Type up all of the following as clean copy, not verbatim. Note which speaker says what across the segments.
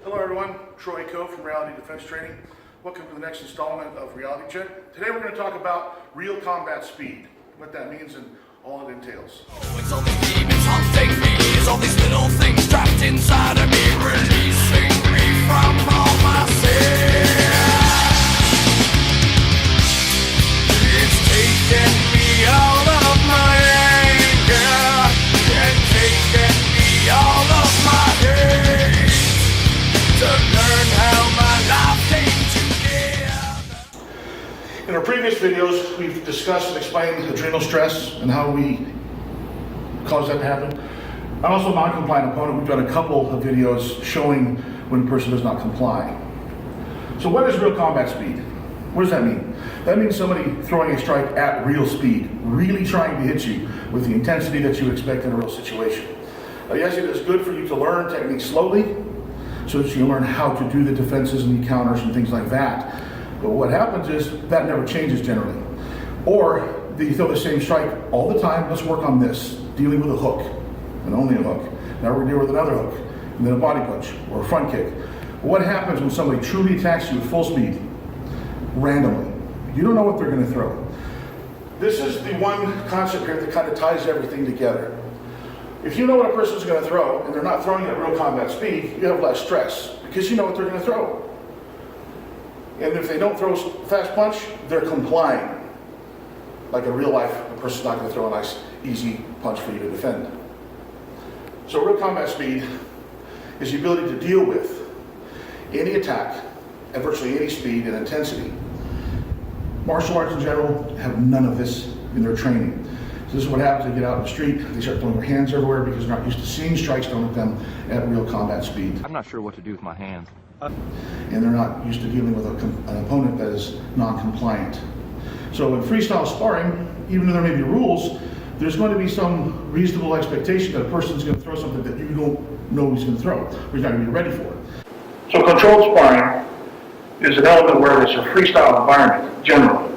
Speaker 1: Hello everyone, Troy Coe from Reality Defense Training. Welcome to the next installment of Reality Check. Today we're going to talk about real combat speed, what that means and all it entails.
Speaker 2: It's all these demons haunting me, it's all these little things trapped inside of me, releasing me from all my sin. It's taken me all of my anger, and taken me all of my hate, to learn how my life came together.
Speaker 1: In our previous videos, we've discussed and explained adrenal stress and how we cause that to happen. And also non-compliant opponent, we've done a couple of videos showing when a person does not comply. So what is real combat speed? What does that mean? That means somebody throwing a strike at real speed, really trying to hit you with the intensity that you expect in a real situation. Now, yes, it is good for you to learn techniques slowly so that you learn how to do the defenses and the counters and things like that. But what happens is that never changes generally. Or you throw the same strike all the time. Let's work on this, dealing with a hook and only a hook. Now we're going to deal with another hook and then a body punch or a front kick. What happens when somebody truly attacks you at full speed, randomly? You don't know what they're going to throw. This is the one concept here that kind of ties everything together. If you know what a person's going to throw and they're not throwing at real combat speed, you have less stress because you know what they're going to throw. And if they don't throw a fast punch, they're complying. Like in real life, a person's not going to throw a nice, easy punch for you to defend. So real combat speed is the ability to deal with any attack at virtually any speed and intensity. Martial arts in general have none of this in their training. So this is what happens. They get out in the street, they start throwing their hands everywhere because they're not used to seeing strikes thrown at them at real combat speed.
Speaker 3: I'm not sure what to do with my hands.
Speaker 1: And they're not used to dealing with an opponent that is non-compliant. So in freestyle sparring, even though there may be rules, there's going to be some reasonable expectation that a person's going to throw something that you don't know he's going to throw, or he's not going to be ready for it. So controlled sparring is an element where it's a freestyle environment, generally.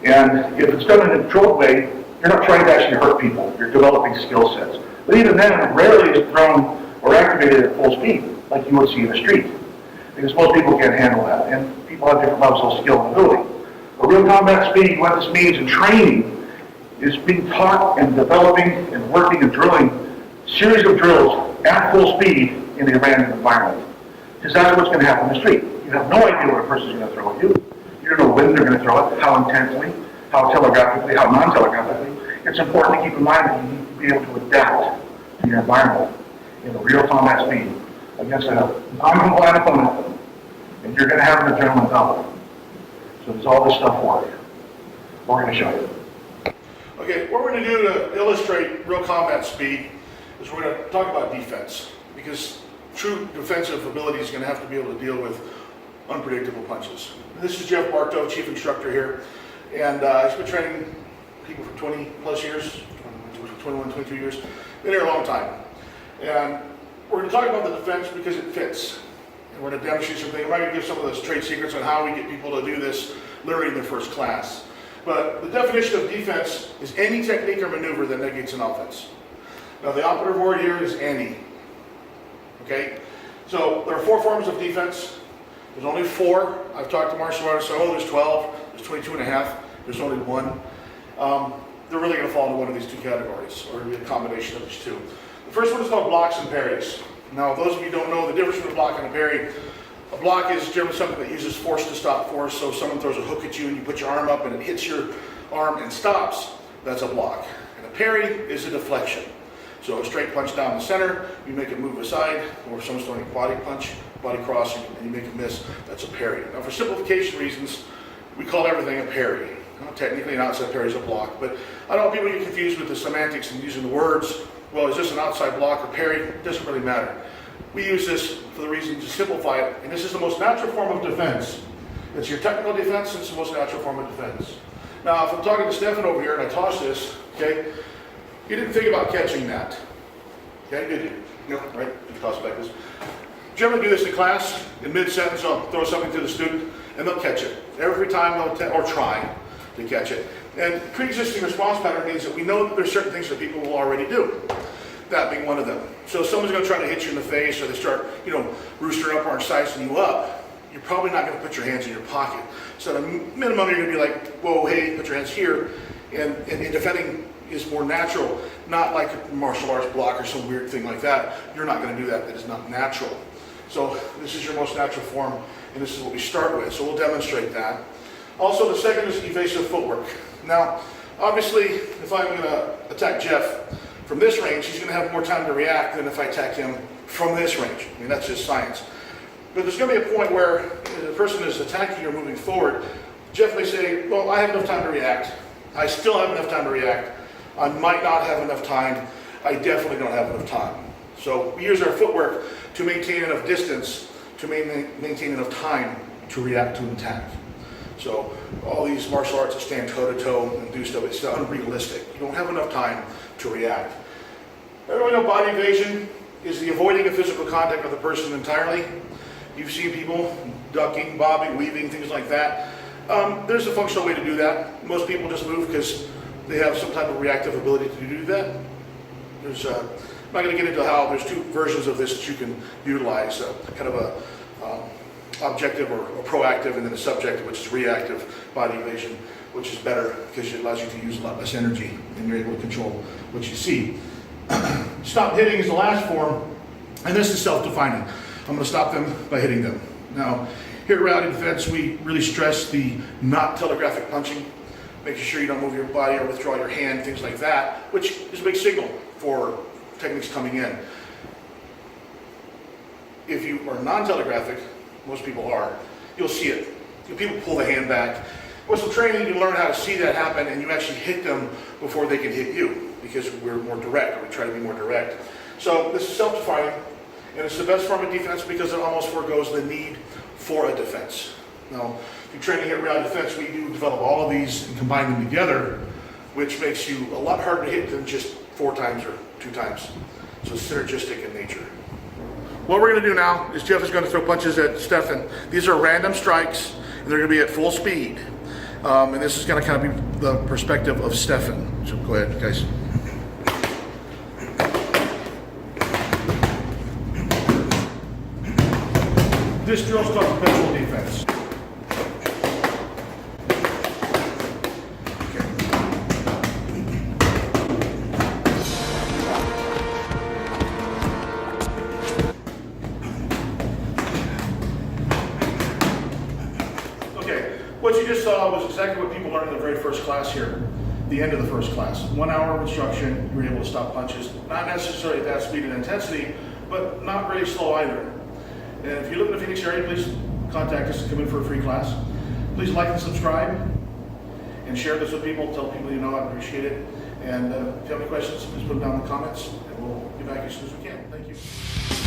Speaker 1: And if it's done in a controlled way, you're not trying to actually hurt people, you're developing skill sets. But even then, it rarely is thrown or activated at full speed, like you would see in the street. Because most people can't handle that, and people have different levels of skill and ability. But real combat speed, what this means in training, is being taught and developing and working and drilling a series of drills at full speed in a random environment. Because that's what's going to happen in the street. You have no idea what a person's going to throw at you. You don't know when they're going to throw it, how intensely, how telegraphically, how non-telegraphically. It's important to keep in mind that you need to be able to adapt to your environment in a real combat speed against a non-compliant opponent, and you're going to have an adrenaline double. So there's all this stuff for you. We're going to show you. Okay, what we're going to do to illustrate real combat speed is we're going to talk about defense, because true defensive ability is going to have to be able to deal with unpredictable punches. This is Jeff Bartow, chief instructor here, and he's been training people for 20 plus years, 21, 22 years. Been here a long time. And we're going to talk about the defense because it fits. And we're going to demonstrate something. We're going to give some of those trade secrets on how we get people to do this literally in their first class. But the definition of defense is any technique or maneuver that negates an offense. Now the operative word here is any. Okay? So there are 4 forms of defense. There's only 4. I've talked to martial artists, so there's 12, there's 22 and a half, there's only 1. They're really going to fall into one of these 2 categories, or a combination of these 2. The first one is called blocks and parries. Now, those of you who don't know the difference between a block and a parry, a block is generally something that uses force to stop force. So if someone throws a hook at you and you put your arm up and it hits your arm and stops, that's a block. And a parry is a deflection. So a straight punch down the center, you make it move aside, or if someone's throwing a body punch, body cross, and you make it miss, that's a parry. Now for simplification reasons, we call everything a parry. Technically an outside parry is a block, but I don't want people to get confused with the semantics and using the words. Well, is this an outside block or parry? It doesn't really matter. We use this for the reason to simplify it, and this is the most natural form of defense. It's your technical defense, and it's the most natural form of defense. Now, if I'm talking to Stefan over here and I toss this, okay, you didn't think about catching that. Okay, did you? No, right? You toss it like this. Generally do this in class. In mid-sentence, I'll throw something to the student, and they'll catch it. Every time they'll or try to catch it. And pre-existing response pattern means that we know that there's certain things that people will already do. That being one of them. So if someone's going to try to hit you in the face, or they start, roostering up or sizing you up, you're probably not going to put your hands in your pocket. So at a minimum, you're going to be like, whoa, hey, put your hands here. And defending is more natural, not like a martial arts block or some weird thing like that. You're not going to do that. That is not natural. So this is your most natural form, and this is what we start with. So we'll demonstrate that. Also, the second is evasive footwork. Now, obviously, if I'm going to attack Jeff from this range, he's going to have more time to react than if I attack him from this range. I mean, that's just science. But there's going to be a point where the person is attacking or moving forward. Jeff may say, well, I have enough time to react. I still have enough time to react. I might not have enough time. I definitely don't have enough time. So we use our footwork to maintain enough distance, to maintain enough time to react to an attack. So all these martial arts that stand toe-to-toe and do stuff, it's unrealistic. You don't have enough time to react. Everyone know body evasion is the avoiding of physical contact with the person entirely. You've seen people ducking, bobbing, weaving, things like that. There's a functional way to do that. Most people just move because they have some type of reactive ability to do that. I'm not going to get into how there's two versions of this that you can utilize, kind of a objective or proactive, and then a subjective, which is reactive body evasion, which is better because it allows you to use a lot less energy and you're able to control what you see. Stop hitting is the last form, and this is self-defining. I'm going to stop them by hitting them. Now, here at Rally Defense, we really stress the not telegraphic punching, making sure you don't move your body or withdraw your hand, things like that, which is a big signal for techniques coming in. If you are non-telegraphic, most people are, you'll see it. People pull the hand back. With some training, you learn how to see that happen, and you actually hit them before they can hit you, because we're more direct, or we try to be more direct. So this is self-defining, and it's the best form of defense because it almost forgoes the need for a defense. Now, if you're training at Rally Defense, we do develop all of these and combine them together, which makes you a lot harder to hit than just 4 times or 2 times. So it's synergistic in nature. What we're going to do now is Jeff is going to throw punches at Stefan. These are random strikes, and they're going to be at full speed. And this is going to kind of be the perspective of Stefan. So go ahead, guys. This drill is called perpetual defense. What you just saw was exactly what people learned in the very first class here, the end of the first class. 1 hour of instruction, you were able to stop punches, not necessarily at that speed and intensity, but not really slow either. And if you live in the Phoenix area, please contact us and come in for a free class. Please like and subscribe, and share this with people. Tell people you know. I appreciate it. And if you have any questions, please put them down in the comments, and we'll get back as soon as we can. Thank you.